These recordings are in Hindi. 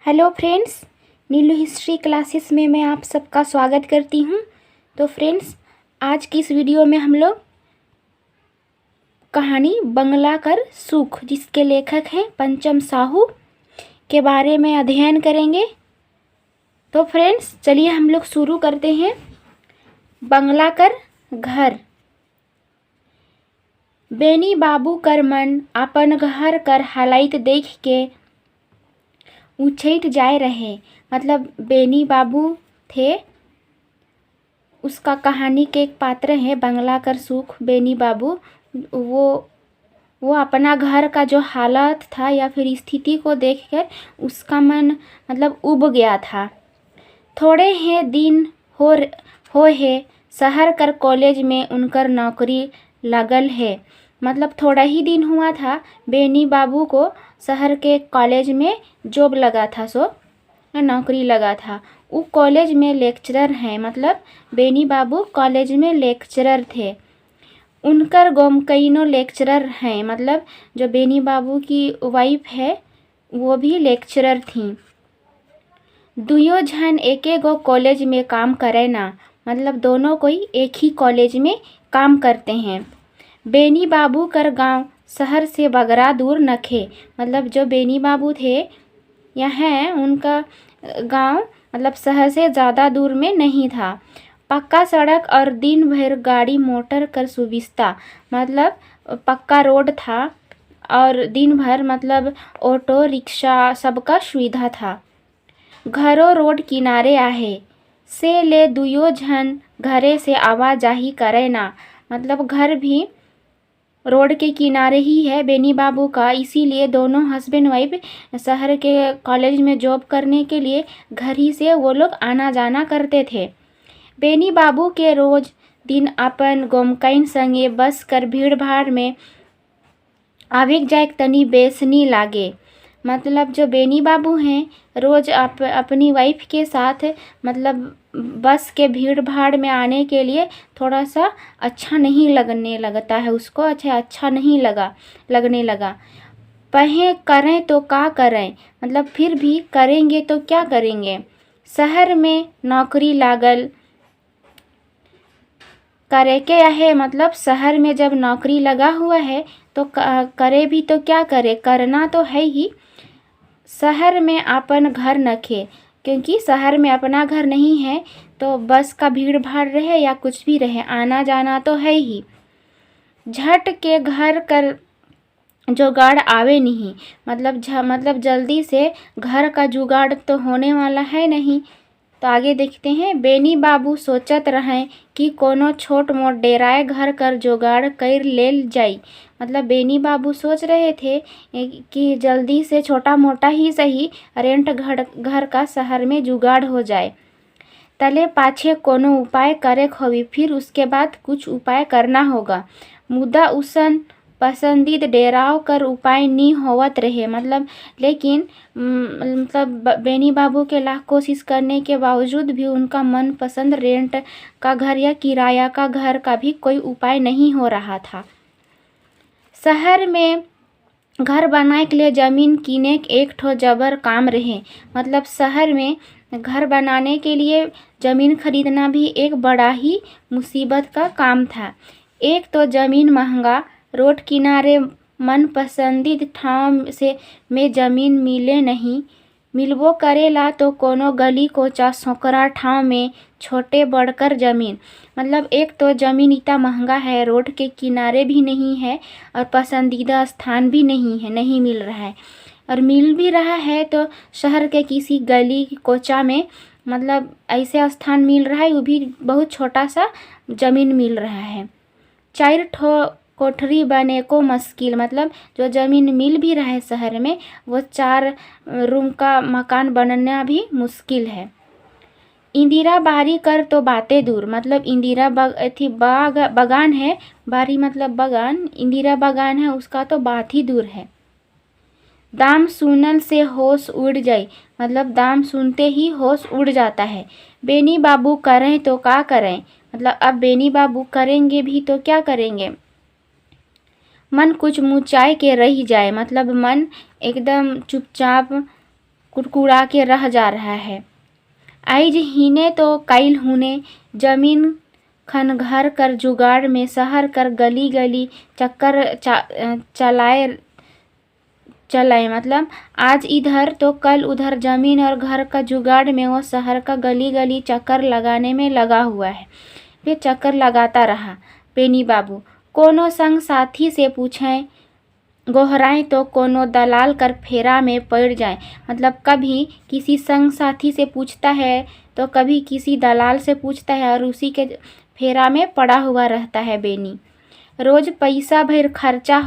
हेलो फ्रेंड्स, नीलू हिस्ट्री क्लासेस में मैं आप सबका स्वागत करती हूँ। तो फ्रेंड्स, आज की इस वीडियो में हम लोग कहानी बंगला कर सुख, जिसके लेखक हैं पंचम साहू, के बारे में अध्ययन करेंगे। तो फ्रेंड्स, चलिए हम लोग शुरू करते हैं। बंगला कर घर। बेनी बाबू कर मन अपन घर कर हालत देख के उछैट जाए रहे। मतलब बेनी बाबू थे, उसका कहानी के एक पात्र है बंगला कर सुख। बेनी बाबू वो अपना घर का जो हालत था या फिर स्थिति को देखकर उसका मन मतलब उब गया था। थोड़े ही दिन हो है शहर कर कॉलेज में उनकर नौकरी लगल है। मतलब थोड़ा ही दिन हुआ था बेनी बाबू को शहर के कॉलेज में जॉब लगा था, सो नौकरी लगा था। वो कॉलेज में लेक्चरर हैं। मतलब बेनी बाबू कॉलेज में लेक्चरर थे। उनकर गोमकइनो लेक्चरर हैं। मतलब जो बेनी बाबू की वाइफ है वो भी लेक्चरर थी। दुयो जन एके गो कॉलेज में काम करे ना। मतलब दोनों कोई एक ही कॉलेज में काम करते हैं। बेनी बाबू कर गांव शहर से बगरा दूर नखे। मतलब जो बेनी बाबू थे यहाँ उनका गांव मतलब शहर से ज़्यादा दूर में नहीं था। पक्का सड़क और दिन भर गाड़ी मोटर कर सुविस्ता। मतलब पक्का रोड था और दिन भर मतलब ऑटो रिक्शा सबका सुविधा था। घरों रोड किनारे आहे से ले दुयो जन घरे से आवाजाही करे ना। मतलब घर भी रोड के किनारे ही है बेनी बाबू का, इसीलिए दोनों हस्बैंड वाइफ शहर के कॉलेज में जॉब करने के लिए घर ही से वो लोग आना जाना करते थे। बेनी बाबू के रोज दिन अपन गोमकइन संगे बस कर भीड़ भाड़ में आविक जाए तनी बेसनी लागे। मतलब जो बेनी बाबू हैं रोज़ अपनी वाइफ के साथ मतलब बस के भीड़ भाड़ में आने के लिए थोड़ा सा अच्छा नहीं लगने लगता है उसको। अच्छा नहीं लगने लगा। पहे करें तो क्या करें, मतलब फिर भी करेंगे तो क्या करेंगे। शहर में नौकरी लागल करे के है। मतलब शहर में जब नौकरी लगा हुआ है तो करे भी तो क्या करे, करना तो है ही। शहर में अपन घर नखे, क्योंकि शहर में अपना घर नहीं है तो बस का भीड़ भाड़ रहे या कुछ भी रहे आना जाना तो है ही। झट के घर कर जुगाड़ आवे नहीं। मतलब जल्दी से घर का जुगाड़ तो होने वाला है नहीं। तो आगे देखते हैं। बेनी बाबू सोचत रहे कि कोनो छोट मोट डेराए घर कर जुगाड़ कर लेल जाई। मतलब बेनी बाबू सोच रहे थे कि जल्दी से छोटा मोटा ही सही रेंट घर का शहर में जुगाड़ हो जाए। तले पाछे कोनो उपाय करे होवी, फिर उसके बाद कुछ उपाय करना होगा। मुद्दा उसन पसंदीद डेराव कर उपाय नहीं होवत रहे। मतलब लेकिन मतलब बेनी बाबू के लाख कोशिश करने के बावजूद भी उनका मनपसंद रेंट का घर या किराया का घर का भी कोई उपाय नहीं हो रहा था। शहर में घर बनाए के लिए ज़मीन कीने एक ठो जबर काम रहे। मतलब शहर में घर बनाने के लिए ज़मीन खरीदना भी एक बड़ा ही मुसीबत का काम था। एक तो ज़मीन महंगा, रोड किनारे मनपसंदीद ठाव से में ज़मीन मिले नहीं। मिलबो करेला तो कोनो गली कोचा सोकरा ठाव में छोटे बढ़कर ज़मीन। मतलब एक तो ज़मीन इतना महंगा है, रोड के किनारे भी नहीं है और पसंदीदा स्थान भी नहीं है, नहीं मिल रहा है। और मिल भी रहा है तो शहर के किसी गली कोचा में मतलब ऐसे स्थान मिल रहा है, वो भी बहुत छोटा सा ज़मीन मिल रहा है। 4 ठो कोठरी बने को मुश्किल। मतलब जो ज़मीन मिल भी रहा है शहर में वो 4 रूम का मकान बनना भी मुश्किल है। इंदिरा बारी कर तो बातें दूर। मतलब इंदिरा बगान है, बारी मतलब बगान, इंदिरा बगान है उसका तो बात ही दूर है। दाम सुनल से होश उड़ जाए। मतलब दाम सुनते ही होश उड़ जाता है। बेनी बाबू करें तो क्या करें। मतलब अब बेनी बाबू करेंगे भी तो क्या करेंगे। मन कुछ मुचाए के रह जाए। मतलब मन एकदम चुपचाप कुड़कुड़ा के रह जा रहा है। आइज हीने तो काइल हुने, जमीन खन घर कर जुगाड़ में शहर कर गली गली चक्कर चलाए मतलब आज इधर तो कल उधर जमीन और घर का जुगाड़ में वो शहर का गली गली चक्कर लगाने में लगा हुआ है। फिर चक्कर लगाता रहा। बेनी बाबू कोनो संग साथी से पूछें, गोहराएं तो कोनो दलाल कर फेरा में पड़ जाए। मतलब कभी किसी संग साथी से पूछता है तो कभी किसी दलाल से पूछता है और उसी के फेरा में पड़ा हुआ रहता है बेनी। रोज पैसा भर खर्चा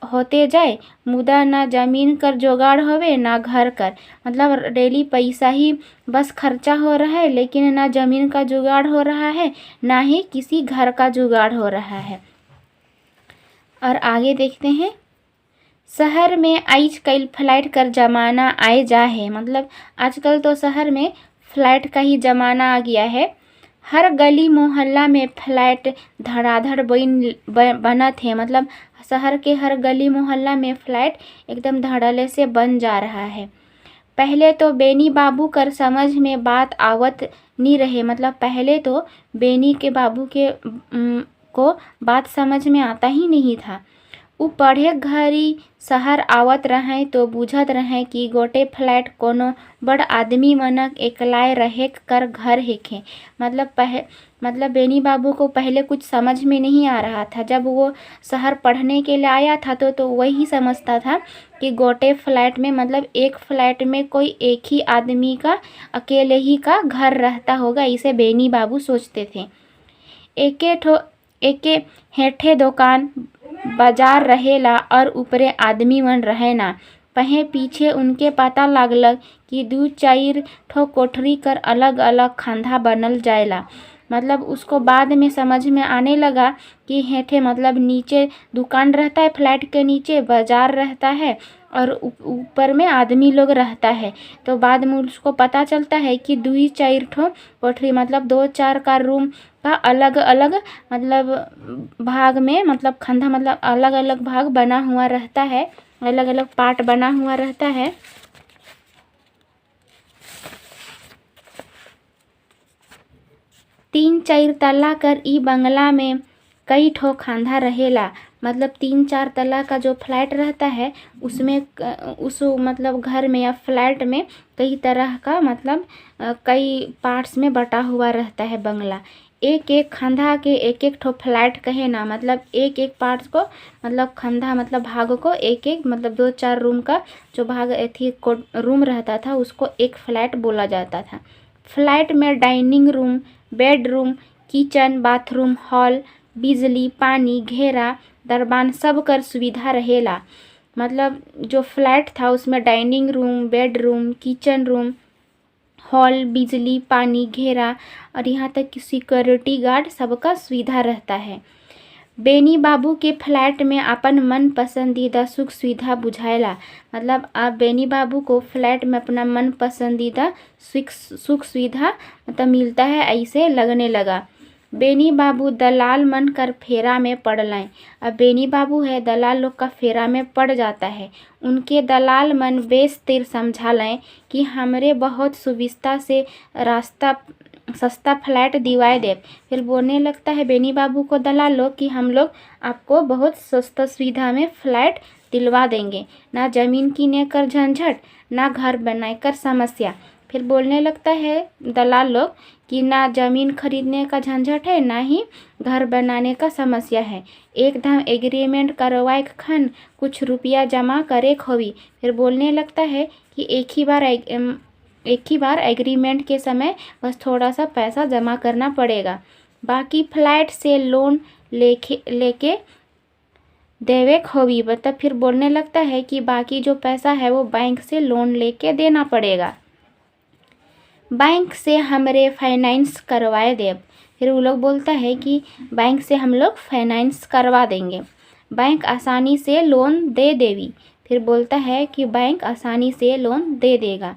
होते जाए, मुदा ना जमीन कर जुगाड़ होवे ना घर कर। मतलब डेली पैसा ही बस खर्चा हो रहा है, लेकिन ना जमीन का जुगाड़ हो रहा है ना ही किसी घर का जुगाड़ हो रहा है। और आगे देखते हैं, शहर में आइज कल फ्लैट कर जमाना आए जा है। मतलब आजकल तो शहर में फ्लैट का ही ज़माना आ गया है। हर गली मोहल्ला में फ्लैट धड़ाधड़ बनत है। मतलब शहर के हर गली मोहल्ला में फ्लैट एकदम धड़ल्ले से बन जा रहा है। पहले तो बेनी बाबू कर समझ में बात आवत नहीं रहे। मतलब पहले तो बेनी के बाबू के को बात समझ में आता ही नहीं था। उ पढ़े घरी शहर आवत रहे तो बुझत रहे कि गोटे फ्लैट कोनो बड़ आदमी मनक एकलाए रहे कर घर हेखे। मतलब बेनी बाबू को पहले कुछ समझ में नहीं आ रहा था। जब वो शहर पढ़ने के लिए आया था तो वही समझता था कि गोटे फ्लैट में मतलब एक फ्लैट में कोई एक ही आदमी का अकेले ही का घर रहता होगा, इसे बेनी बाबू सोचते थे। एके हेठे दुकान बाजार रहेला और ऊपरे आदमी मन रहेना। पहे पीछे उनके पता लागलक कि 2-4 ठो कोठरी कर अलग अलग खंधा बनल जाएला। मतलब उसको बाद में समझ में आने लगा कि हेठे मतलब नीचे दुकान रहता है, फ्लैट के नीचे बाजार रहता है और ऊपर में आदमी लोग रहता है। तो बाद में उसको पता चलता है कि 2-4 ठो कोठरी मतलब 2-4 का रूम का अलग अलग मतलब भाग में मतलब खंधा मतलब अलग अलग भाग बना हुआ रहता है, अलग अलग पार्ट बना हुआ रहता है। 3-4 तल्ला कर ई बंगला में कई ठो खंधा रहेला। मतलब 3-4 तल्ला का जो फ्लैट रहता है उसमें उस मतलब घर में या फ्लैट में कई तरह का मतलब कई पार्ट्स में बटा हुआ रहता है बंगला। एक एक खंधा के एक एक ठो फ्लैट कहे ना। मतलब एक एक पार्ट्स को मतलब खंधा मतलब भाग को एक एक मतलब 2-4 रूम का जो भाग रूम रहता था उसको एक फ्लैट बोला जाता था। फ्लैट में dining room, bedroom, kitchen, bathroom, hall, बिजली, पानी, घेरा, दरबान सब कर सुविधा रहेला। मतलब जो फ्लैट था उसमें dining room, bedroom, kitchen room, hall, बिजली, पानी, घेरा और यहाँ तक कि सिक्योरिटी गार्ड सबका सुविधा रहता है। बेनी बाबू के फ्लैट में अपन मन पसंदीदा सुख सुविधा बुझाएला। मतलब आप बेनी बाबू को फ्लैट में अपना मन पसंदीदा सुख सुविधा मतलब मिलता है, ऐसे लगने लगा। बेनी बाबू दलाल मन कर फेरा में पड़ लाएं। अब बेनी बाबू है दलाल लोग का फेरा में पड़ जाता है। उनके दलाल मन बेस तिर समझा लें कि हमरे बहुत सुविस्ता से रास्ता सस्ता फ्लैट दिवाए दे। फिर बोलने लगता है बेनी बाबू को दलाल लोग कि हम लोग आपको बहुत सस्ता सुविधा में फ्लैट दिलवा देंगे, ना ज़मीन कीने कर झंझट ना घर बनाए कर समस्या। फिर बोलने लगता है दलाल लोग कि ना ज़मीन खरीदने का झंझट है ना ही घर बनाने का समस्या है, एकदम एग्रीमेंट करवाए खन कुछ रुपया जमा करे खोवी। फिर बोलने लगता है कि एक ही बार एग्रीमेंट के समय बस थोड़ा सा पैसा जमा करना पड़ेगा, बाकी फ्लैट से लोन लेके देवे खोवी। मतलब फिर बोलने लगता है कि बाकी जो पैसा है वो बैंक से लोन लेके देना पड़ेगा, बैंक से हमरे फाइनेंस करवाए दे। फिर वो लोग बोलता है कि बैंक से हम लोग फाइनेंस करवा देंगे, बैंक आसानी से लोन दे देवी। फिर बोलता है कि बैंक आसानी से लोन दे देगा।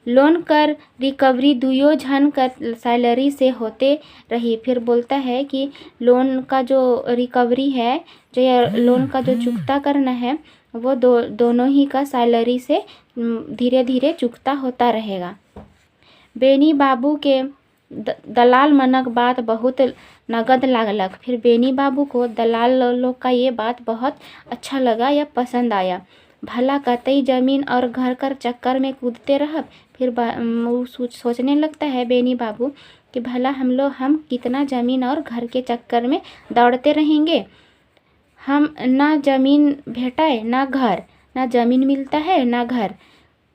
लोन कर रिकवरी 2 जन कर सैलरी से होते रही। फिर बोलता है कि लोन का जो रिकवरी है, जो लोन का जो चुकता करना है वो दोनों ही का सैलरी से धीरे धीरे चुकता होता रहेगा। बेनी बाबू के दलाल मनक बात बहुत नगद लागलक। फिर बेनी बाबू को दलाल लोग का ये बात बहुत अच्छा लगा या पसंद आया। भला कतई जमीन और घर कर चक्कर में कूदते रह। फिर वो सोचने लगता है बेनी बाबू कि भला हम कितना ज़मीन और घर के चक्कर में दौड़ते रहेंगे। हम ना ज़मीन भेटाए ना घर, ना ज़मीन मिलता है ना घर,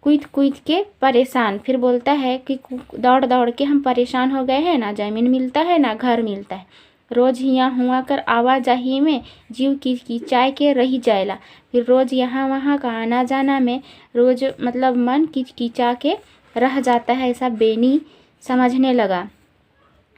कूद कूद के परेशान। फिर बोलता है कि दौड़ दौड़ के हम परेशान हो गए हैं, ना ज़मीन मिलता है ना घर मिलता है। रोज़ यहाँ हुआ कर आवाजाही में जीव किचाए के रही जाएला। फिर रोज़ यहाँ वहाँ का आना जाना में रोज़ मतलब मन किचकिचा के रह जाता है, ऐसा बेनी समझने लगा।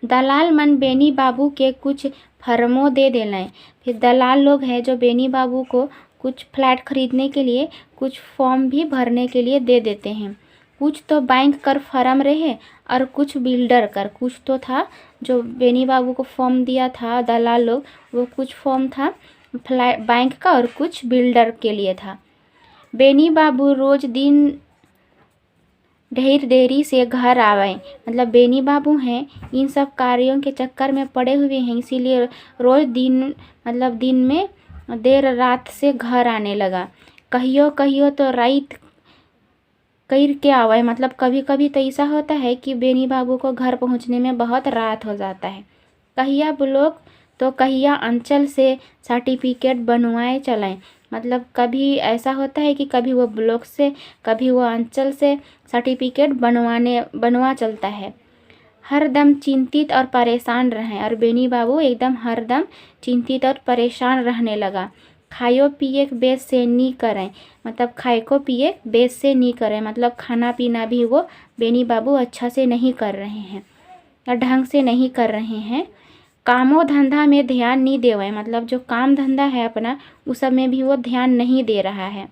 दलाल मन बेनी बाबू के कुछ फर्मों दे देना। फिर दलाल लोग हैं जो बेनी बाबू को कुछ फ्लैट खरीदने के लिए कुछ फॉर्म भी भरने के लिए दे देते हैं। कुछ तो बैंक कर फर्म रहे और कुछ बिल्डर कर। कुछ तो था जो बेनी बाबू को फॉर्म दिया था दलाल लोग, वो कुछ फॉर्म था फ्लैट बैंक का और कुछ बिल्डर के लिए था। बेनी बाबू रोज दिन ढेर देरी से घर आवे। मतलब बेनी बाबू हैं इन सब कार्यों के चक्कर में पड़े हुए हैं, इसीलिए रोज दिन में देर रात से घर आने लगा। कहियो कहियो तो रात कर के आवे। मतलब कभी कभी तो ऐसा होता है कि बेनी बाबू को घर पहुंचने में बहुत रात हो जाता है। कहिया ब्लॉक तो कहिया अंचल से सर्टिफिकेट बनवाए चलें। मतलब कभी ऐसा होता है कि कभी वो ब्लॉक से कभी वो अंचल से सर्टिफिकेट बनवा चलता है। हर दम चिंतित और परेशान रहें। और बेनी बाबू एकदम हर दम चिंतित और परेशान रहने लगा। खायो पिए बेस से नहीं करें। मतलब खाए को पिए बेस से नहीं करें, मतलब खाना पीना भी वो बेनी बाबू अच्छा से नहीं कर रहे हैं या ढंग से नहीं कर रहे हैं। कामों धंधा में ध्यान नहीं देवे। मतलब जो काम धंधा है अपना उस सब में भी वो ध्यान नहीं दे रहा है।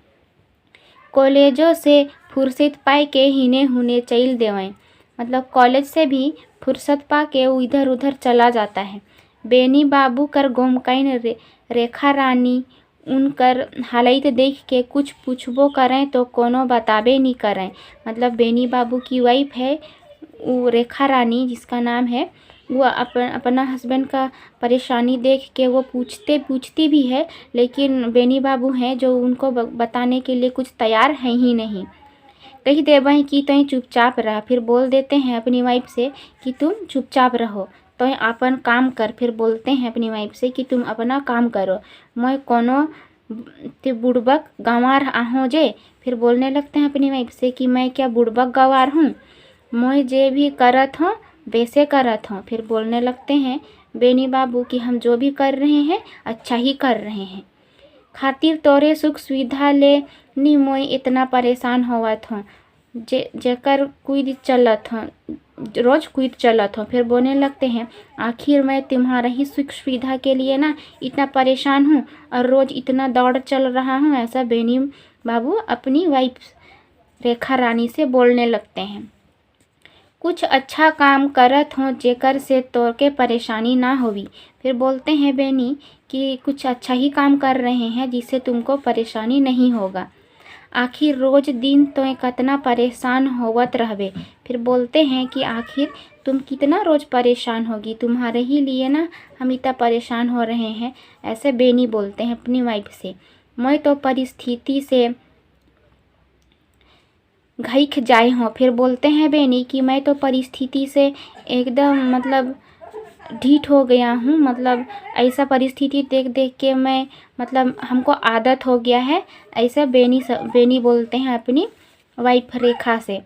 कॉलेजों से फुर्सत पाए के हिने हुने चल देवें। मतलब कॉलेज से भी फुर्सत पा के वो इधर उधर चला जाता है। बेनी बाबू कर गोमकैन रेखा रानी उनकर हालत देख के कुछ पूछबो करें तो कोनो बताबे नहीं करें। मतलब बेनी बाबू की वाइफ है वो रेखा रानी जिसका नाम है, वो अपना हस्बैंड का परेशानी देख के वो पूछती भी है, लेकिन बेनी बाबू हैं जो उनको बताने के लिए कुछ तैयार हैं ही नहीं। कही देवें कि तुम चुपचाप रह। फिर बोल देते हैं अपनी वाइफ से कि तुम चुपचाप रहो, तो अपन काम कर। फिर बोलते हैं अपनी वाइफ से कि तुम अपना काम करो, मैं कोनो बुड़बक गंवार आहूँ जे। फिर बोलने लगते हैं अपनी वाइफ से कि मैं क्या बुड़बक गंवार हूँ, मैं जे भी करत हूँ वैसे करत हूँ। फिर बोलने लगते हैं बेनी बाबू कि हम जो भी कर रहे हैं अच्छा ही कर रहे हैं। खातिर तोरे सुख सुविधा ले नी मोय इतना परेशान होवत हूँ जेकर कूद चलत हूँ, रोज़ कूद चलत हूँ। फिर बोलने लगते हैं आखिर मैं तुम्हारा ही सुख सुविधा के लिए ना इतना परेशान हूँ और रोज़ इतना दौड़ चल रहा हूँ। ऐसा बेनी बाबू अपनी वाइफ रेखा रानी से बोलने लगते हैं। कुछ अच्छा काम करत हो जेकर से तोके परेशानी ना होवी। फिर बोलते हैं बेनी कि कुछ अच्छा ही काम कर रहे हैं जिससे तुमको परेशानी नहीं होगा। आखिर रोज दिन तो कितना परेशान होवत रहबे। फिर बोलते हैं कि आखिर तुम कितना रोज परेशान होगी, तुम्हारे ही लिए ना हम इतना परेशान हो रहे हैं। ऐसे बेनी बोलते हैं अपनी वाइफ से। मैं तो परिस्थिति से घाइख जाए हूँ। फिर बोलते हैं बेनी कि मैं तो परिस्थिति से एकदम मतलब ढीठ हो गया हूँ। मतलब ऐसा परिस्थिति देख देख के मैं मतलब हमको आदत हो गया है। ऐसा बेनी बोलते हैं अपनी वाइफ रेखा से।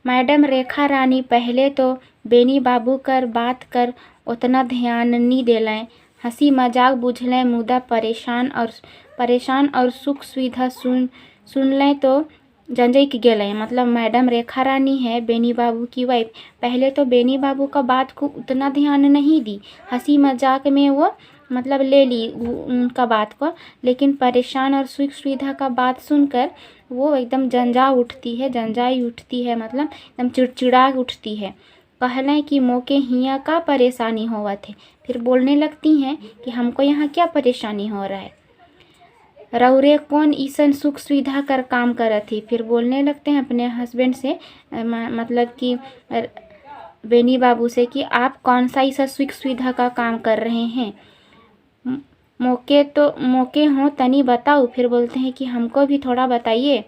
मैडम रेखा रानी पहले तो बेनी बाबू कर बात कर उतना ध्यान नहीं देलें, हंसी मजाक बुझलें, मुदा परेशान और सुख सुविधा सुन लें तो जंजैक गेलें। मतलब मैडम रेखा रानी है बेनी बाबू की वाइफ, पहले तो बेनी बाबू का बात को उतना ध्यान नहीं दी, हंसी मजाक में वो मतलब ले ली उनका बात को, लेकिन परेशान और सुख सुविधा का बात सुनकर वो एकदम जंजाई उठती है। मतलब एकदम चिड़चिड़ा उठती है। कहलें कि मोके हियाँ का परेशानी होवत है। फिर बोलने लगती हैं कि हमको यहाँ क्या परेशानी हो रहा है। रउरे कौन ईसन सुख सुविधा कर काम करत थी। फिर बोलने लगते हैं अपने हस्बैंड से, मतलब कि बेनी बाबू से, कि आप कौन सा ऐसा सुख सुविधा का काम कर रहे हैं, मौके हों तनी बताओ। फिर बोलते हैं कि हमको भी थोड़ा बताइए,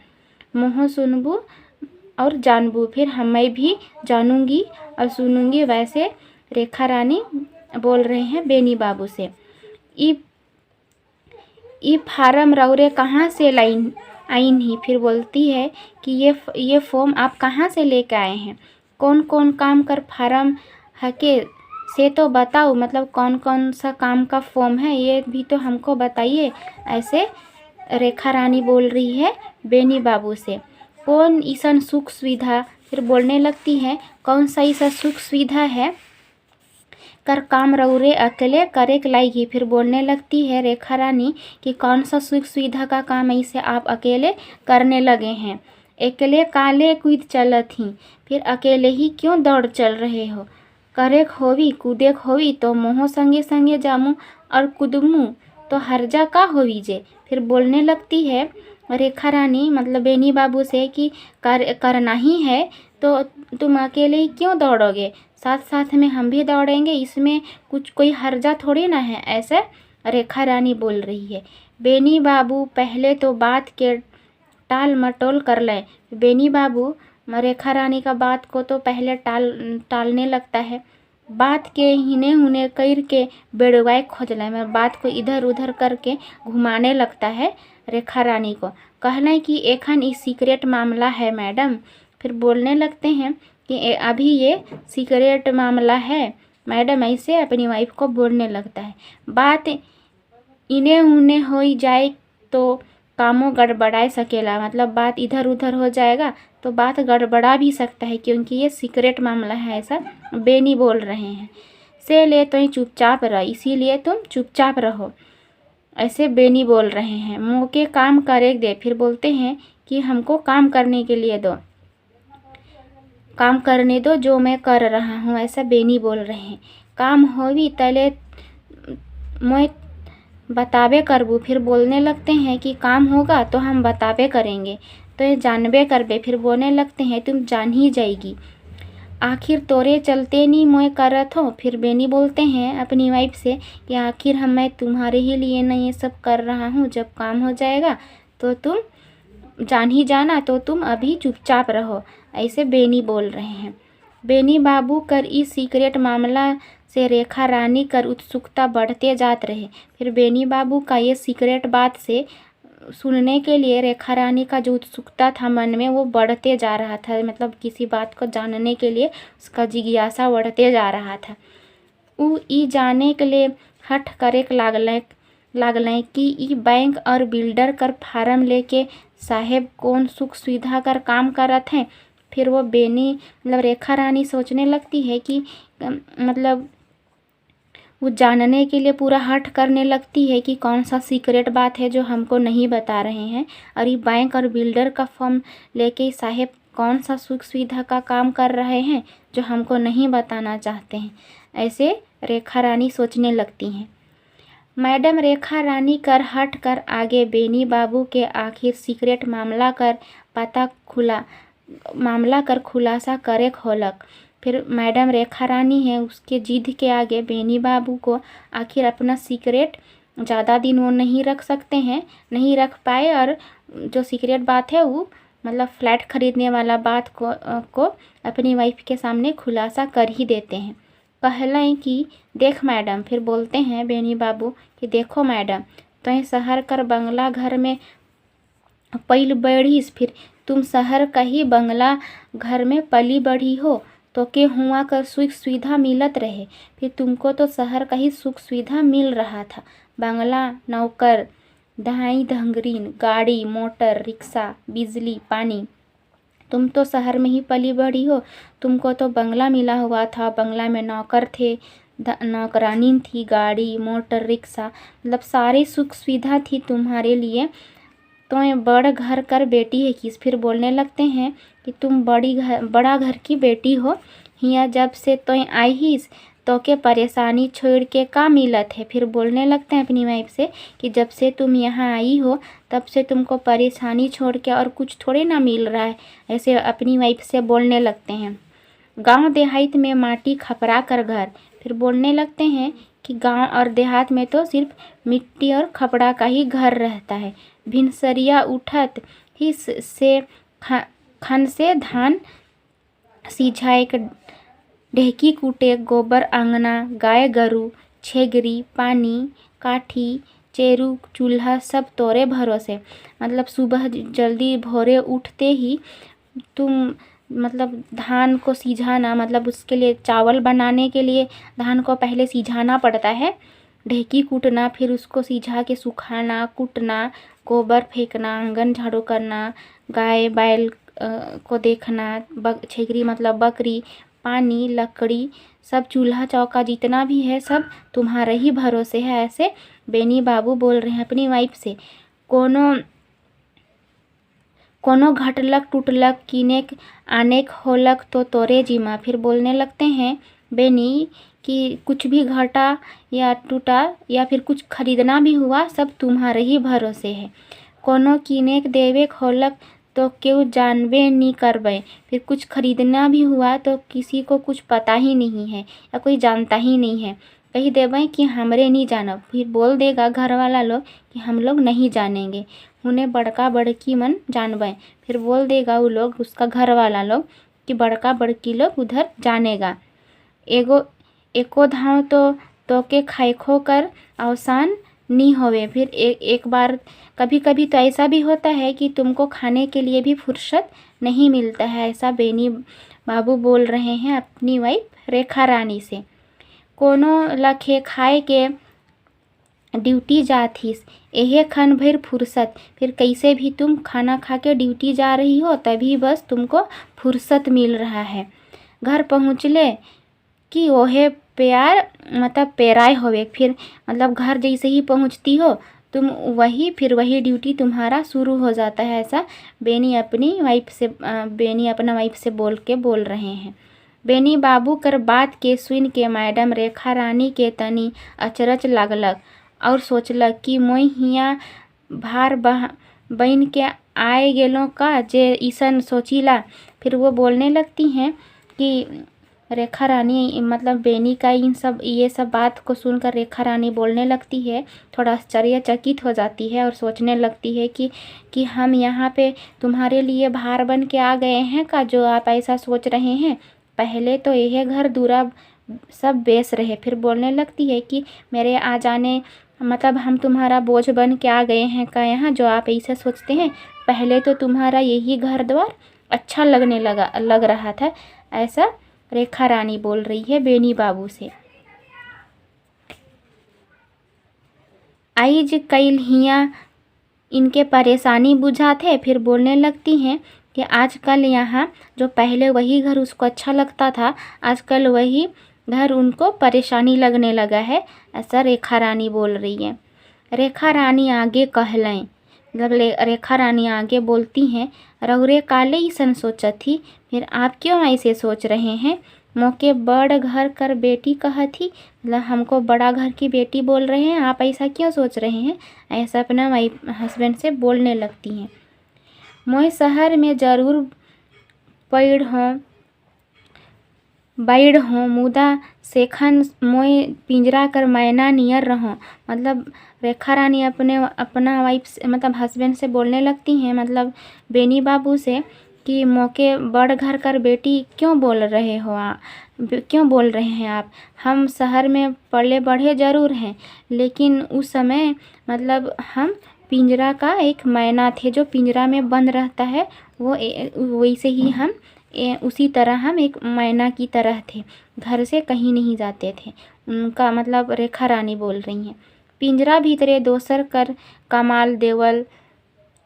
मुँह सुनबू और जानबू, फिर मैं भी जानूंगी और सुनूंगी। वैसे रेखा रानी बोल रहे हैं बेनी बाबू से। ई फार्म रउरे कहाँ से आइन ही। फिर बोलती है कि ये फॉर्म आप कहाँ से लेके आए हैं, कौन कौन काम कर फार्म हके से तो बताओ, मतलब कौन कौन सा काम का फॉर्म है ये भी तो हमको बताइए। ऐसे रेखा रानी बोल रही है बेनी बाबू से। कौन ईसन सुख सुविधा, फिर बोलने लगती है कौन सा ऐसा सुख सुविधा है कर काम रउरे अकेले करे के लागी। फिर बोलने लगती है रेखा रानी कि कौन सा सुख सुविधा का काम ऐसे आप अकेले करने लगे हैं, अकेले काले कूद चलत ही, फिर अकेले ही क्यों दौड़ चल रहे हो, करे होवी कूदे होवी तो मोहो संगे संगे जामू और कूदमू तो हर्जा का होवी जे। फिर बोलने लगती है रेखा रानी मतलब बेनी बाबू से कि करना ही है तो तुम अकेले ही क्यों दौड़ोगे, साथ साथ में हम भी दौड़ेंगे, इसमें कुछ कोई हर्जा थोड़ी ना है, ऐसे रेखा रानी बोल रही है। बेनी बाबू पहले तो बात के टाल मटोल कर ले। बेनी बाबू रेखा रानी का बात को तो पहले टालने लगता है, बात के हिने हुने कर के बेड़वाए खोज ले, मैं बात को इधर उधर करके घुमाने लगता है रेखा रानी को। कहना कि एखन ई सीक्रेट मामला है मैडम। फिर बोलने लगते हैं कि अभी ये सीक्रेट मामला है मैडम, ऐसे अपनी वाइफ को बोलने लगता है। बात इन्हें उन्हें हो जाए तो कामों गड़बड़ा सकेला, मतलब बात इधर उधर हो जाएगा तो बात गड़बड़ा भी सकता है, क्योंकि ये सीक्रेट मामला है, ऐसा बेनी बोल रहे हैं। से ले तो चुपचाप रह, इसीलिए तुम चुपचाप रहो, ऐसे बेनी बोल रहे हैं। मौके काम करे दे। फिर बोलते हैं कि हमको काम करने के लिए दो, काम करने दो जो मैं कर रहा हूँ, ऐसा बेनी बोल रहे हैं। काम होवी तले मैं बताबे करबू। फिर बोलने लगते हैं कि काम होगा तो हम बताबे करेंगे, तो ये जानबे करबे। फिर बोलने लगते हैं तुम जान ही जाएगी, आखिर तोरे चलते नहीं मैं करत हो। फिर बेनी बोलते हैं अपनी वाइफ से कि आखिर मैं तुम्हारे ही लिए ना ये सब कर रहा हूँ, जब काम हो जाएगा तो तुम जान ही जाना, तो तुम अभी चुपचाप रहो, ऐसे बेनी बोल रहे हैं। बेनी बाबू कर इस सीक्रेट मामला से रेखा रानी कर उत्सुकता बढ़ते जात रहे। फिर बेनी बाबू का ये सीक्रेट बात से सुनने के लिए रेखा रानी का जो उत्सुकता था मन में वो बढ़ते जा रहा था, मतलब किसी बात को जानने के लिए उसका जिज्ञासा बढ़ते जा रहा था। उ ई जाने के लिए हठ करे लागलें कि ई बैंक और बिल्डर कर फार्म लेके साहेब कौन सुख सुविधा कर काम करत हैं। फिर वो बेनी मतलब रेखा रानी सोचने लगती है कि मतलब वो जानने के लिए पूरा हट करने लगती है कि कौन सा सीक्रेट बात है जो हमको नहीं बता रहे हैं, और ये बैंक और बिल्डर का फॉर्म लेके साहेब कौन सा सुख सुविधा का काम कर रहे हैं जो हमको नहीं बताना चाहते हैं, ऐसे रेखा रानी सोचने लगती हैं। मैडम रेखा रानी कर हट कर आगे बेनी बाबू के आखिर सीक्रेट मामला कर खुलासा करे खोलक। फिर मैडम रेखा रानी है उसके जिद के आगे बेनी बाबू को आखिर अपना सीक्रेट ज़्यादा दिन वो नहीं रख सकते हैं, नहीं रख पाए, और जो सीक्रेट बात है वो मतलब फ्लैट खरीदने वाला बात को अपनी वाइफ के सामने खुलासा कर ही देते हैं। कहलें कि देख मैडम, फिर बोलते हैं बेनी बाबू कि देखो मैडम, तो शहर कर बंगला घर में पल बढ़ीस, फिर तुम शहर का ही बंगला घर में पली बढ़ी हो तो के हुआ कर सुख सुविधा मिलत रहे, फिर तुमको तो शहर का ही सुख सुविधा मिल रहा था, बंगला, नौकर, दहाई धंगरीन, गाड़ी मोटर रिक्शा, बिजली पानी, तुम तो शहर में ही पली बढ़ी हो, तुमको तो बंगला मिला हुआ था, बंगला में नौकर थे, नौकरानी थी, गाड़ी मोटर रिक्शा, मतलब सारी सुख सुविधा थी तुम्हारे लिए, तो ये बड़ घर कर बेटी है किस। फिर बोलने लगते हैं कि तुम बड़ा घर की बेटी हो, हिया जब से तो आई ही तो के परेशानी छोड़ के का मिलत है। फिर बोलने लगते हैं अपनी वाइफ से कि जब से तुम यहाँ आई हो तब से तुमको परेशानी छोड़ के और कुछ थोड़े ना मिल रहा है, ऐसे अपनी वाइफ से बोलने लगते हैं। गांव देहात में माटी खपरा कर घर, फिर बोलने लगते हैं कि गांव और देहात में तो सिर्फ मिट्टी और खपड़ा का ही घर रहता है। भिनसरिया उठत ही से खन से धान सिझाए, ढेकी कूटे, गोबर आंगना, गाय गरू, छेगरी, पानी, काठी, चेरू, चूल्हा सब तोरे भरोसे। मतलब सुबह जल्दी भोरे उठते ही तुम मतलब धान को सिझाना, मतलब उसके लिए चावल बनाने के लिए धान को पहले सिझाना पड़ता है, ढेकी कूटना, फिर उसको सिझा के सुखाना, कूटना, गोबर फेंकना, आंगन झाड़ू करना, गाय बैल को देखना, छेगरी मतलब बकरी, पानी, लकड़ी, सब चूल्हा चौका जितना भी है सब तुम्हारे ही भरोसे है। ऐसे बेनी बाबू बोल रहे हैं अपनी वाइफ से। कोनो घटलक टूटलक कीनेक आनेक होलक तो तोरे जिमा। फिर बोलने लगते हैं बेनी कि कुछ भी घटा या टूटा या फिर कुछ खरीदना भी हुआ सब तुम्हारे ही भरोसे है। कोनो कीनेक देवेक होलक तो क्यों जानबे नहीं करबे। फिर कुछ खरीदना भी हुआ तो किसी को कुछ पता ही नहीं है या कोई जानता ही नहीं है, कही देवें कि हमरे नहीं जानब। फिर बोल देगा घर वाला लोग कि हम लोग नहीं जानेंगे, उन्हें बड़का बड़की मन जानबे। फिर बोल देगा वो लोग, उसका घर वाला लोग, कि बड़का बड़की लोग उधर जानेगा। एको धाव तो के खाइखो कर अवसान नहीं होवे। फिर एक बार कभी कभी तो ऐसा भी होता है कि तुमको खाने के लिए भी फुर्सत नहीं मिलता है। ऐसा बेनी बाबू बोल रहे हैं अपनी वाइफ रेखा रानी से। कोनो लखे खाए के ड्यूटी जाथीस, एहे खन भर फुर्सत। फिर कैसे भी तुम खाना खा के ड्यूटी जा रही हो तभी बस तुमको फुर्सत मिल रहा है। घर पहुँचले कि ओहे प्यार मतलब पेराए होवे। फिर मतलब घर जैसे ही पहुँचती हो तुम वही ड्यूटी तुम्हारा शुरू हो जाता है। ऐसा बेनी अपना वाइफ से बोल रहे हैं। बेनी बाबू कर बात के सुन के मैडम रेखा रानी के तनी अचरज लागलक और सोचलक कि मोई हिया भार बन के आए गेलों का जे ईसन सोचिला। फिर वो बोलने लगती हैं कि रेखा रानी मतलब बेनी का ये सब बात को सुनकर रेखा रानी बोलने लगती है, थोड़ा आश्चर्यचकित हो जाती है और सोचने लगती है कि हम यहाँ पे तुम्हारे लिए भार बन के आ गए हैं का, जो आप ऐसा सोच रहे हैं। पहले तो यह घर दूरा सब बेस रहे। फिर बोलने लगती है कि मेरे आ जाने मतलब हम तुम्हारा बोझ बन के आ गए हैं का यहाँ, जो आप ऐसा सोचते हैं। पहले तो तुम्हारा यही घर द्वार अच्छा लग रहा था। ऐसा रेखा रानी बोल रही है बेनी बाबू से। आइज कईल हिया इनके परेशानी बुझाते। फिर बोलने लगती हैं कि आजकल यहाँ जो पहले वही घर उसको अच्छा लगता था, आजकल वही घर उनको परेशानी लगने लगा है। ऐसा रेखा रानी बोल रही है। रेखा रानी आगे कहलें मतलब रेखा रानी आगे बोलती हैं, रउरे काले ईसन सोचत थी, फिर आप क्यों ऐसे सोच रहे हैं। मोके बड़ घर कर बेटी कहा थी, मतलब हमको बड़ा घर की बेटी बोल रहे हैं, आप ऐसा क्यों सोच रहे हैं। ऐसा अपना हस्बैंड से बोलने लगती हैं। मोय शहर में ज़रूर बैठ हों मुदा सेखन मोय पिंजरा कर मैना नियर रहो। मतलब रेखा रानी अपना वाइफ से मतलब हस्बैंड से बोलने लगती हैं, मतलब बेनी बाबू से, कि मौके बड़ घर कर बेटी क्यों बोल रहे हैं आप। हम शहर में पले बढ़े ज़रूर हैं, लेकिन उस समय मतलब हम पिंजरा का एक मैना थे जो पिंजरा में बंद रहता है, वो वैसे ही हम उसी तरह हम एक मैना की तरह थे, घर से कहीं नहीं जाते थे। उनका मतलब रेखा रानी बोल रही हैं। पिंजरा भीतरे दोसर कर कमाल देवल,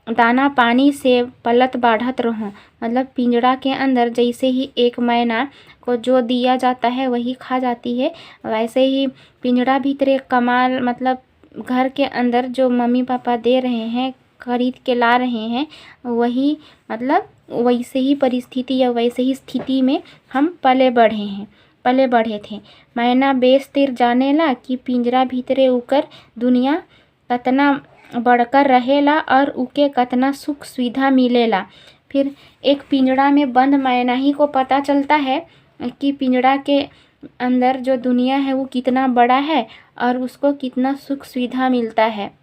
दाना पानी से पलत बाढ़त रहो। मतलब पिंजरा के अंदर जैसे ही एक मैना को जो दिया जाता है वही खा जाती है, वैसे ही पिंजरा भीतरे कमाल मतलब घर के अंदर जो मम्मी पापा दे रहे हैं, खरीद के ला रहे हैं, वही मतलब वैसे ही परिस्थिति या वैसे ही स्थिति में हम पले बढ़े हैं। पले बढ़े थे। मैना बेस तिर जानेला कि पिंजरा भीतरे उकर दुनिया कतना बढ़कर रहेला और उके कतना सुख सुविधा मिलेला। फिर एक पिंजड़ा में बंद मैना ही को पता चलता है कि पिंजड़ा के अंदर जो दुनिया है वो कितना बड़ा है और उसको कितना सुख सुविधा मिलता है।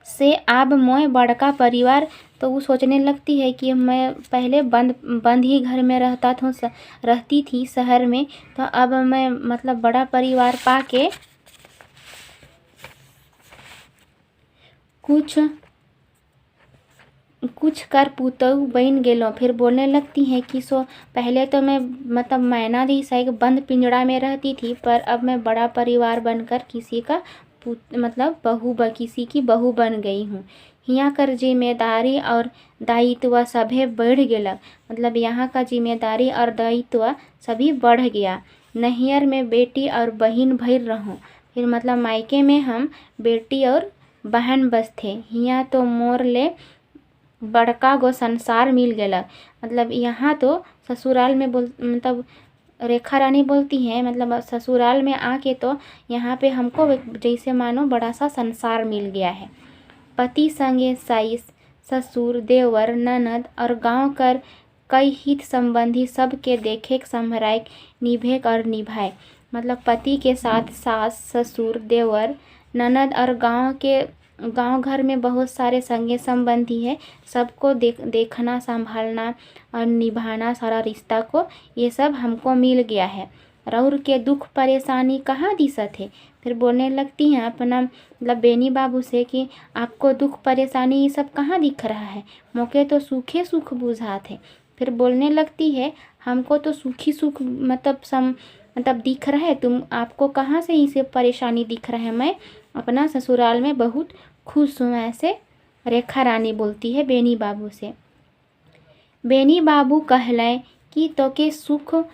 से अब मोय बड़का परिवार, तो वो सोचने लगती है कि मैं पहले बंद बंद ही घर में रहती थी शहर में, तो अब मैं मतलब बड़ा परिवार पाके कुछ कर पुतऊ बन गेलो। फिर बोलने लगती हैं कि पहले तो मैं मतलब मैना जैसा एक बंद पिंजड़ा में रहती थी, पर अब मैं बड़ा परिवार बनकर किसी की बहू बन गई हूँ। यहाँ कर जिम्मेदारी और दायित्व सभे बढ़ गेला। मतलब यहाँ का जिम्मेदारी और दायित्व सभी बढ़ गया। नैहर में बेटी और बहन भर रहूँ। फिर मतलब मायके में हम बेटी और बहन बस थे। यहाँ तो मोर ले बड़का गो संसार मिल गेला। मतलब यहाँ तो ससुराल में मतलब रेखा रानी बोलती हैं, मतलब ससुराल में आके तो यहाँ पे हमको जैसे मानो बड़ा सा संसार मिल गया है। पति संगे साइस ससुर देवर ननद और गांव कर कई हित संबंधी सबके देखे संभराए निभे और निभाए। मतलब पति के साथ सास ससुर देवर ननद और गांव घर में बहुत सारे संगे संबंधी है, सबको देखना संभालना और निभाना सारा रिश्ता को, ये सब हमको मिल गया है। रउर के दुख परेशानी कहाँ दिसत है। फिर बोलने लगती हैं अपना मतलब बेनी बाबू से कि आपको दुख परेशानी ये सब कहाँ दिख रहा है, मौके तो सूखे सुख बुझात है। फिर बोलने लगती है हमको तो सूखी सुख मतलब दिख रहा है, आपको कहाँ से इसे परेशानी दिख रहा है। मैं अपना ससुराल में बहुत खुश हूँ, ऐसे रेखा रानी बोलती है बेनी बाबू से। बेनी बाबू कहलें कि तोके सुख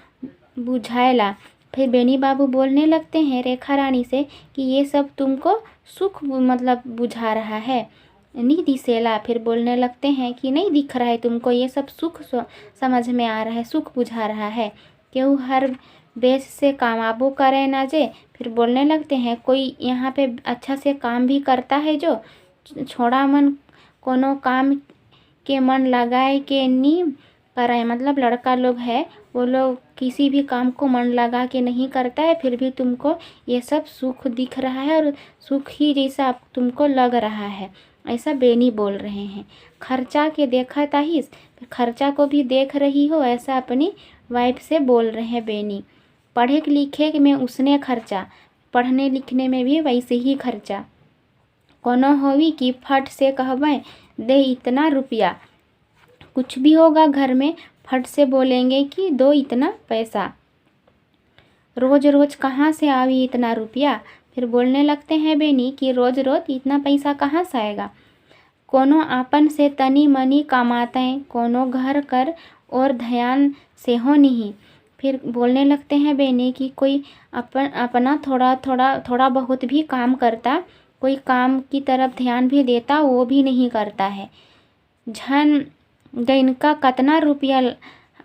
बुझाएला। फिर बेनी बाबू बोलने लगते हैं रेखा रानी से कि ये सब तुमको सुख मतलब बुझा रहा है, नहीं दिसेला। फिर बोलने लगते हैं कि नहीं दिख रहा है तुमको, ये सब सुख समझ में आ रहा है, सुख बुझा रहा है। क्यों हर बेस से कामाबो करे ना जे। फिर बोलने लगते हैं कोई यहाँ पे अच्छा से काम भी करता है जो छोड़ा मन कोनो काम के मन लगाए के नहीं कराए। मतलब लड़का लोग है वो लोग किसी भी काम को मन लगा के नहीं करता है, फिर भी तुमको ये सब सुख दिख रहा है और सुख ही जैसा तुमको लग रहा है, ऐसा बेनी बोल रहे हैं। खर्चा के देखा ताहिस, खर्चा को भी देख रही हो, ऐसा अपनी वाइफ से बोल रहे हैं बेनी। पढ़े लिखे में उसने खर्चा, पढ़ने लिखने में भी वैसे ही खर्चा। कोनो होवी कि फट से कहबें दे इतना रुपया, कुछ भी होगा घर में फट से बोलेंगे कि दो इतना पैसा, रोज रोज कहाँ से आवी इतना रुपया। फिर बोलने लगते हैं बेनी कि रोज रोज इतना पैसा कहाँ से आएगा। कोनो आपन से तनी मनी कमाते हैं, कोनो घर कर और ध्यान से हो नहीं। फिर बोलने लगते हैं बेनी कि कोई अपना थोड़ा बहुत भी काम करता, कोई काम की तरफ ध्यान भी देता, वो भी नहीं करता है। झन गैनका कतना रुपया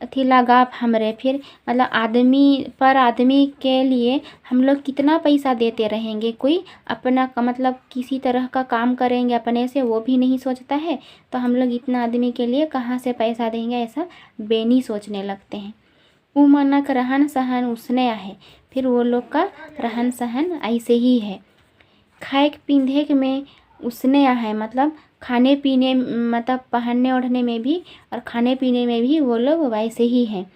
थी लगा हमरे। फिर मतलब आदमी के लिए हम लोग कितना पैसा देते रहेंगे, कोई अपना का मतलब किसी तरह का काम करेंगे अपने से, वो भी नहीं सोचता है, तो हम लोग इतना आदमी के लिए कहाँ से पैसा देंगे, ऐसा बेनी सोचने लगते हैं। उमनक रहन सहन उसने आहे। फिर वो लोग का रहन सहन ऐसे ही है। खाए पींधे में उसने आहे, मतलब खाने पीने मतलब पहनने ओढ़ने में भी और खाने पीने में भी वो लोग वैसे ही हैं।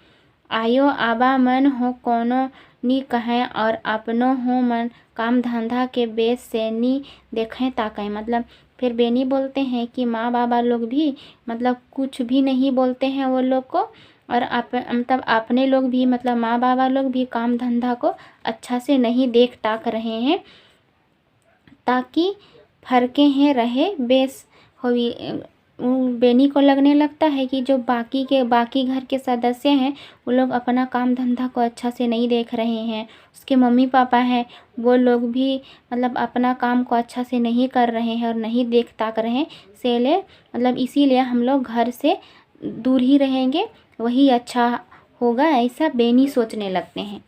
आयो आबा मन हो कोनो नी कहें और अपनो हो मन काम धंधा के बेस से नी देखें ताकें। मतलब फिर बेनी बोलते हैं कि माँ बाबा लोग भी मतलब कुछ भी नहीं बोलते हैं वो लोग को, और मतलब अपने लोग भी मतलब माँ बाबा लोग भी काम धंधा को अच्छा से नहीं देख टाक रहे हैं, ताकि फरके हैं रहे बेस होवी। बेनी को लगने लगता है कि जो बाकी घर के सदस्य हैं वो लोग अपना काम धंधा को अच्छा से नहीं देख रहे हैं, उसके मम्मी पापा हैं वो लोग भी मतलब अपना काम को अच्छा से नहीं कर रहे हैं और नहीं देख ताक रहे हैं, मतलब इसीलिए हम लोग घर से दूर ही रहेंगे, वही अच्छा होगा ऐसा बेनी सोचने लगते हैं।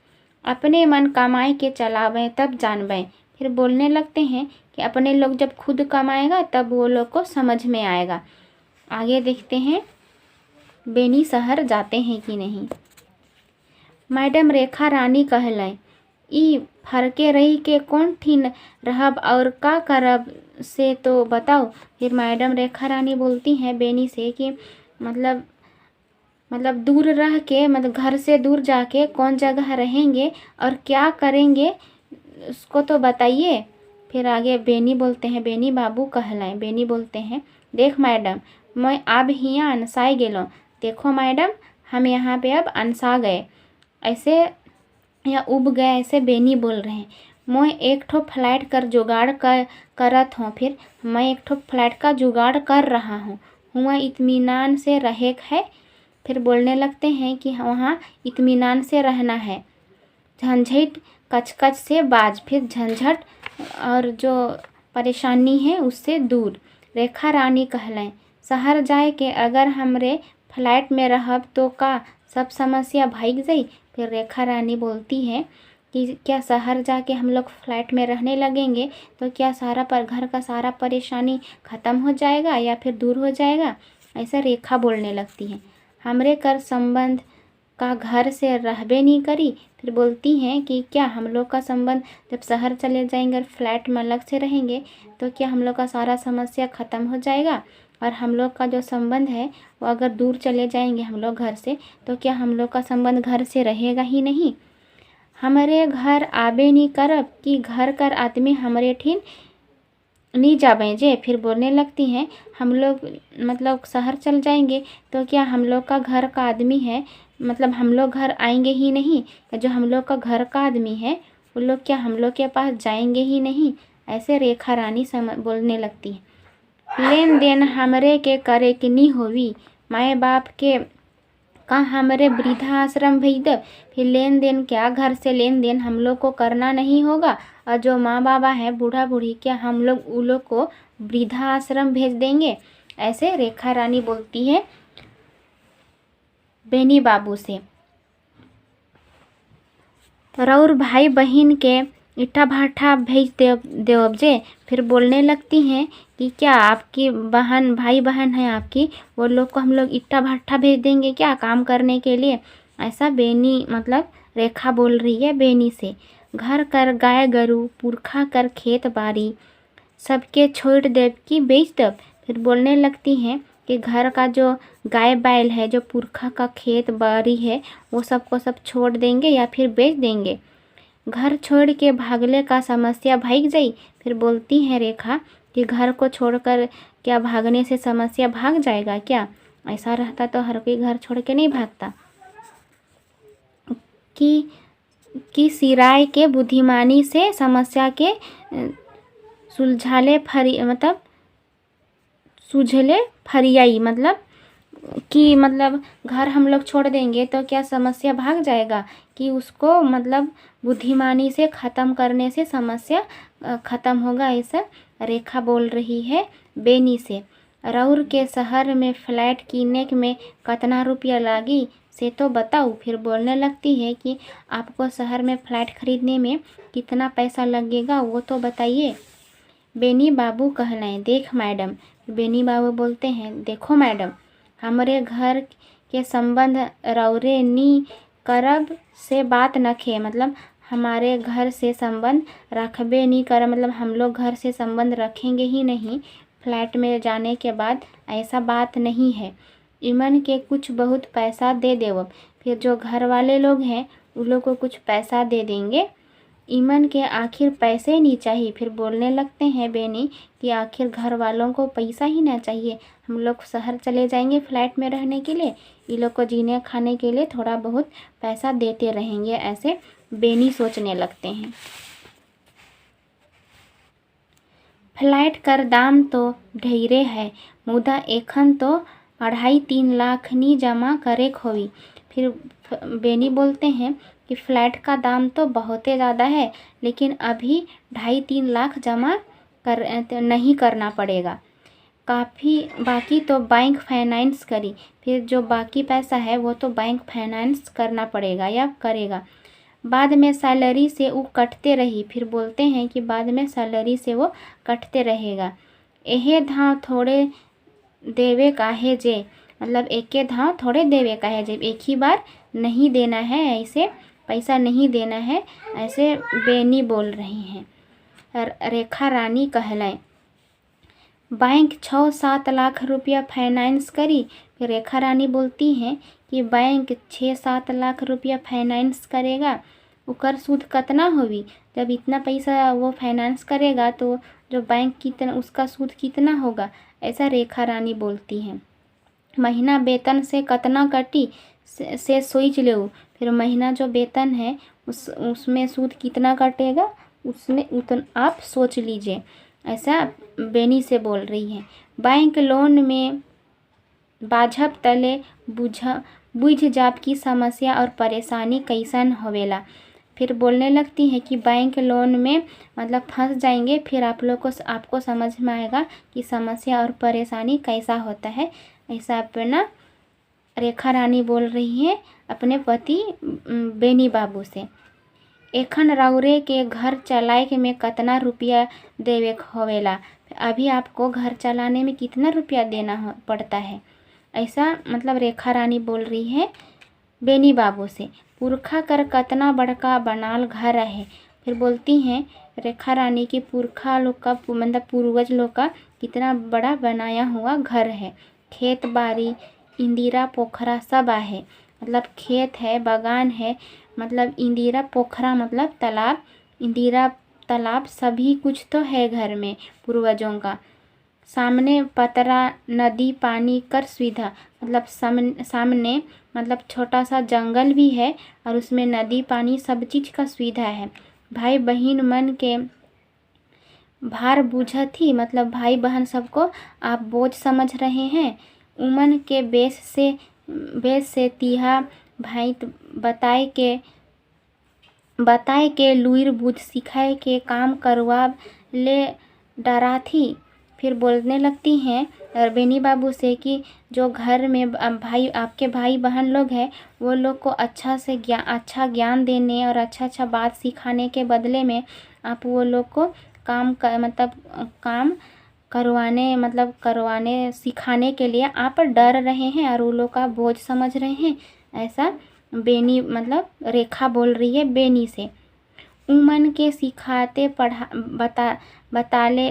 अपने मन कमाए के चलावें तब जानवें। फिर बोलने लगते हैं कि अपने लोग जब खुद कमाएगा तब वो लोग को समझ में आएगा। आगे देखते हैं बेनी शहर जाते हैं कि नहीं। मैडम रेखा रानी कहलें, ई फरके रही के कौन ठीन रहब और का करब से तो बताओ। फिर मैडम रेखा रानी बोलती हैं बेनी से कि मतलब दूर रह के, मतलब घर से दूर जाके कौन जगह रहेंगे और क्या करेंगे उसको तो बताइए। फिर आगे बेनी बोलते हैं, बेनी बाबू कहलाएं। बेनी बोलते हैं, देख मैडम मैं अब हियाँ अनसाई गेलो। देखो मैडम हम यहाँ पे अब अनसा गए, ऐसे या उब गए, ऐसे बेनी बोल रहे हैं। मैं एक ठो फ्लैट कर जुगाड़ करत हूँ। फिर मैं एक ठो फ्लैट का जुगाड़ कर रहा हूँ, हुआ इत्मीनान से रहे है। फिर बोलने लगते हैं कि वहाँ इत्मीनान से रहना है, झंझट कचकच से बाज। फिर झंझट और जो परेशानी है उससे दूर। रेखा रानी कहलें, शहर जाए के अगर हमरे फ्लैट में रहब तो का सब समस्या भाग जाई। फिर रेखा रानी बोलती है कि क्या शहर जाके हम लोग फ्लैट में रहने लगेंगे तो क्या सारा पर घर का सारा परेशानी ख़त्म हो जाएगा या फिर दूर हो जाएगा, ऐसा रेखा बोलने लगती है। हमरे कर संबंध का घर से रहबे नहीं करी। फिर बोलती हैं कि क्या हम लोग का संबंध जब शहर चले जाएंगे और फ्लैट में अलग से रहेंगे तो क्या हम लोग का सारा समस्या ख़त्म हो जाएगा, और हम लोग का जो संबंध है वो अगर दूर चले जाएंगे हम लोग घर से तो क्या हम लोग का संबंध घर से रहेगा ही नहीं। हमारे घर आबे नहीं करब कि घर कर आदमी हमारे ठीन नहीं जाबे जे। फिर बोलने लगती हैं, हम लोग मतलब शहर चल जाएंगे तो क्या हम लोग का घर का आदमी है, मतलब हम लोग घर आएंगे ही नहीं, या जो हम लोग का घर का आदमी है वो लोग क्या हम लोग के पास जाएंगे ही नहीं, ऐसे रेखा रानी बोलने लगती है। लेन देन हमरे के करे कि नहीं होवी, माए बाप के का हमरे वृद्धाश्रम भेज दो। फिर लेन देन क्या, घर से लेन देन हम लोग को करना नहीं होगा, और जो माँ बाबा है बूढ़ा बूढ़ी क्या हम लोग उन लोग को वृद्धाश्रम भेज देंगे, ऐसे रेखा रानी बोलती है बेनी बाबू से। और भाई बहन के इट्टा भाटा भेज देव जे। फिर बोलने लगती हैं कि क्या आपकी बहन भाई बहन है आपकी, वो लोग को हम लोग इट्टा भाटा भेज देंगे क्या काम करने के लिए, ऐसा बेनी मतलब रेखा बोल रही है बेनी से। घर कर गाय गरू पुरखा कर खेत बाड़ी सबके छोड़ देव की बेच दब। फिर बोलने लगती हैं कि घर का जो गाय बैल है, जो पुरखा का खेत बाड़ी है, वो सबको सब छोड़ देंगे या फिर बेच देंगे, घर छोड़ के भागले का समस्या भाग जाई। फिर बोलती हैं रेखा कि घर को छोड़कर क्या भागने से समस्या भाग जाएगा क्या, ऐसा रहता तो हर कोई घर छोड़ के नहीं भागता। कि सिराय के बुद्धिमानी से समस्या के सुझले फरियाई, मतलब कि मतलब घर हम लोग छोड़ देंगे तो क्या समस्या भाग जाएगा, कि उसको मतलब बुद्धिमानी से ख़त्म करने से समस्या ख़त्म होगा, ऐसा रेखा बोल रही है बेनी से। राउर के शहर में फ्लैट किनने में कितना रुपया लागी से तो बताओ। फिर बोलने लगती है कि आपको शहर में फ्लैट खरीदने में कितना पैसा लगेगा वो तो बताइए। बेनी बाबू कहलाएं, देख मैडम। बेनी बाबू बोलते हैं, देखो मैडम हमारे घर के संबंध रौरे नी करब से बात नखे, मतलब हमारे घर से संबंध रखबे नहीं कर, मतलब हम लोग घर से संबंध रखेंगे ही नहीं फ्लैट में जाने के बाद, ऐसा बात नहीं है। इमन के कुछ बहुत पैसा दे देव। फिर जो घर वाले लोग हैं उन लोग को कुछ पैसा दे देंगे, इमन के आखिर पैसे नहीं चाहिए। फिर बोलने लगते हैं बेनी कि आखिर घर वालों को पैसा ही ना चाहिए, हम लोग शहर चले जाएंगे फ्लैट में रहने के लिए, इन लोग को जीने खाने के लिए थोड़ा बहुत पैसा देते रहेंगे, ऐसे बेनी सोचने लगते हैं। फ्लैट कर दाम तो ढेरे है, मुदा एखन तो 2.5-3 लाख नी जमा करे होवी। फिर बेनी बोलते हैं कि फ़्लैट का दाम तो बहुत ज़्यादा है, लेकिन अभी 2.5-3 लाख जमा नहीं करना पड़ेगा। काफ़ी बाकी तो बैंक फाइनेंस करी, फिर जो बाकी पैसा है वो तो बैंक फाइनेंस करना पड़ेगा या करेगा। बाद में सैलरी से वो कटते रही, फिर बोलते हैं कि बाद में सैलरी से वो कटते रहेगा। एहे धाव थोड़े देवे काहे जे, मतलब एके धाव थोड़े देवे काहे जे, एक ही बार नहीं देना है, ऐसे पैसा नहीं देना है, ऐसे बेनी बोल रही हैं। रेखा रानी कहलाएं बैंक 6-7 लाख रुपया फाइनेंस करी, फिर रेखा रानी बोलती हैं कि बैंक 6-7 लाख रुपया फाइनेंस करेगा, उकर सूद कितना होगी। जब इतना पैसा वो फाइनेंस करेगा तो जो बैंक कितना उसका सूद कितना होगा, ऐसा रेखा रानी बोलती हैं। महीना वेतन से कितना कटी से सोच लो, फिर महीना जो वेतन है उसमें सूद कितना कटेगा, उसमें उतना आप सोच लीजिए, ऐसा बेनी से बोल रही है। बैंक लोन में बाझब तले बुझ जाब की समस्या और परेशानी कैसन होवेला। फिर बोलने लगती है कि बैंक लोन में मतलब फंस जाएंगे, फिर आपको समझ में आएगा कि समस्या और परेशानी कैसा होता है, ऐसा अपना रेखा रानी बोल रही है अपने पति बेनी बाबू से। एखन रउरे के घर चलाए में कितना रुपया देवे होवेला, अभी आपको घर चलाने में कितना रुपया देना पड़ता है, ऐसा मतलब रेखा रानी बोल रही है बेनी बाबू से। पुरखा कर कितना बड़का बनाल घर है, फिर बोलती हैं रेखा रानी की पुरखा लोग का मतलब पूर्वज लोग का कितना बड़ा बनाया हुआ घर है। खेत बाड़ी इंदिरा पोखरा सब है, मतलब खेत है, बागान है, मतलब इंदिरा पोखरा मतलब तालाब, इंदिरा तालाब सभी कुछ तो है घर में पूर्वजों का। सामने पतरा नदी पानी कर सुविधा, मतलब सामने मतलब छोटा सा जंगल भी है और उसमें नदी पानी सब चीज़ का सुविधा है। भाई बहन मन के भार बूझत ही, मतलब भाई बहन सबको आप बोझ समझ रहे हैं। उमन के बेस से तिहा भाई बताए के लुईर बुझ सिखाए के काम करवा ले डरा थी। फिर बोलने लगती हैं बेनी बाबू से कि जो घर में आपके भाई बहन लोग हैं वो लोग को अच्छा ज्ञान देने और अच्छा बात सिखाने के बदले में आप वो लोग को काम करवाने सिखाने के लिए आप डर रहे हैं और वो लोग का बोझ समझ रहे हैं, ऐसा बेनी मतलब रेखा बोल रही है बेनी से। उमन के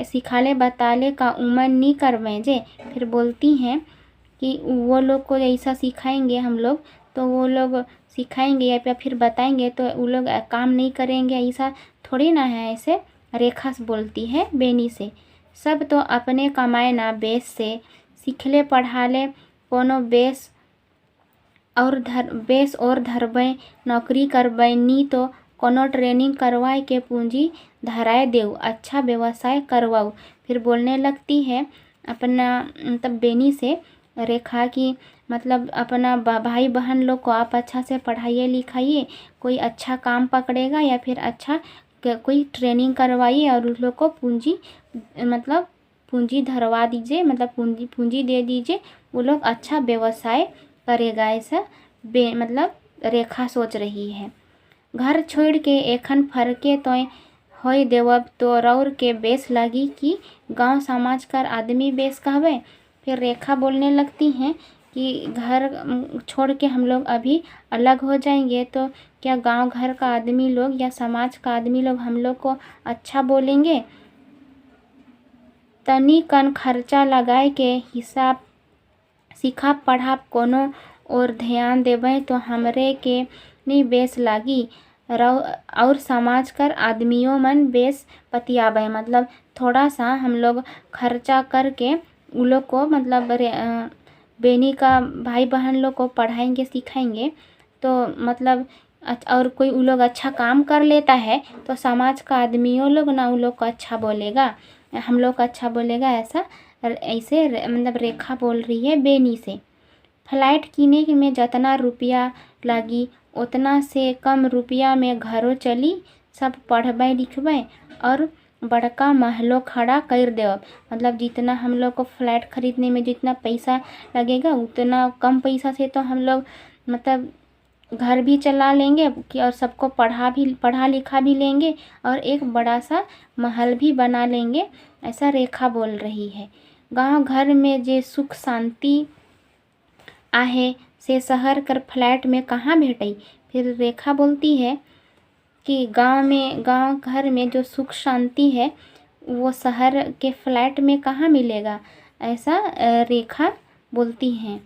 सिखाले बताले का उमन नहीं करवे जे, फिर बोलती हैं कि वो लोग को ऐसा सिखाएंगे हम लोग तो वो लोग सिखाएंगे या फिर बताएंगे तो वो लोग काम नहीं करेंगे, ऐसा थोड़ी ना है, ऐसे रेखा बोलती है बेनी से। सब तो अपने कमाए ना बेस से, सिखले पढ़ाले कोनो बेस और धरबै नौकरी करबै, नी तो कोनो ट्रेनिंग करवाए के पूंजी धराए देव, अच्छा व्यवसाय करवाओ। फिर बोलने लगती है अपना मतलब बेनी से रेखा की मतलब अपना भाई बहन लोग को आप अच्छा से पढ़ाइए लिखाइए, कोई अच्छा काम पकड़ेगा या फिर अच्छा कोई ट्रेनिंग करवाइए और उस लोग को पूंजी धरवा दीजिए, मतलब पूंजी दे दीजिए, वो लोग अच्छा व्यवसाय करेगा, ऐसा मतलब रेखा सोच रही है। घर छोड़ के एखन फरके तो होय देवब तो रौर के बेस लगी कि गांव समाज कर आदमी बेस कहवे। फिर रेखा बोलने लगती हैं कि घर छोड़ के हम लोग अभी अलग हो जाएंगे तो क्या गांव घर का आदमी लोग या समाज का आदमी लोग हम लोग को अच्छा बोलेंगे। तनी कन खर्चा लगाए के हिसाब सिखा पढ़ा कोनो और ध्यान देवे तो हमरे के नहीं बेस लागी और समाज कर आदमियों मन बेस पतियाबे, मतलब थोड़ा सा हम लोग खर्चा करके उन लोग को मतलब बेनी का भाई बहन लोग को पढ़ाएंगे सिखाएंगे तो मतलब और कोई उन लोग अच्छा काम कर लेता है तो समाज का आदमियों लोग ना उन लोग को अच्छा बोलेगा, हम लोग को अच्छा बोलेगा, ऐसे मतलब रेखा बोल रही है बेनी से। फ्लाइट किने में जितना रुपया लगी उतना से कम रुपया में घरों चली, सब पढ़बै लिखबै और बड़का महलो खड़ा कर देव। मतलब जितना हम लोग को फ्लैट खरीदने में जितना पैसा लगेगा उतना कम पैसा से तो हम लोग मतलब घर भी चला लेंगे कि और सबको पढ़ा लिखा भी लेंगे और एक बड़ा सा महल भी बना लेंगे, ऐसा रेखा बोल रही है। गांव घर में जे सुख शांति आहे से शहर कर फ्लैट में कहाँ भेटई। फिर रेखा बोलती है कि गांव घर में जो सुख शांति है वो शहर के फ्लैट में कहाँ मिलेगा, ऐसा रेखा बोलती हैं।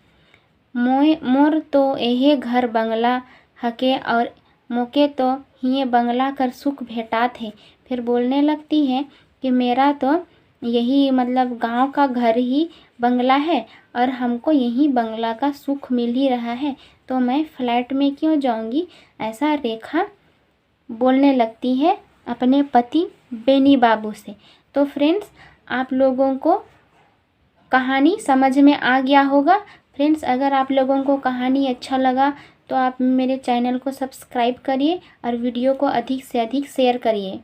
मोर तो यही घर बंगला हके और मोके तो हिये बंगला कर सुख भेटात है। फिर बोलने लगती है कि मेरा तो यही मतलब गांव का घर ही बंगला है और हमको यही बंगला का सुख मिल ही रहा है, तो मैं फ्लैट में क्यों जाऊंगी, ऐसा रेखा बोलने लगती है अपने पति बेनी बाबू से। तो फ्रेंड्स, आप लोगों को कहानी समझ में आ गया होगा। फ्रेंड्स, अगर आप लोगों को कहानी अच्छा लगा तो आप मेरे चैनल को सब्सक्राइब करिए और वीडियो को अधिक से अधिक शेयर करिए।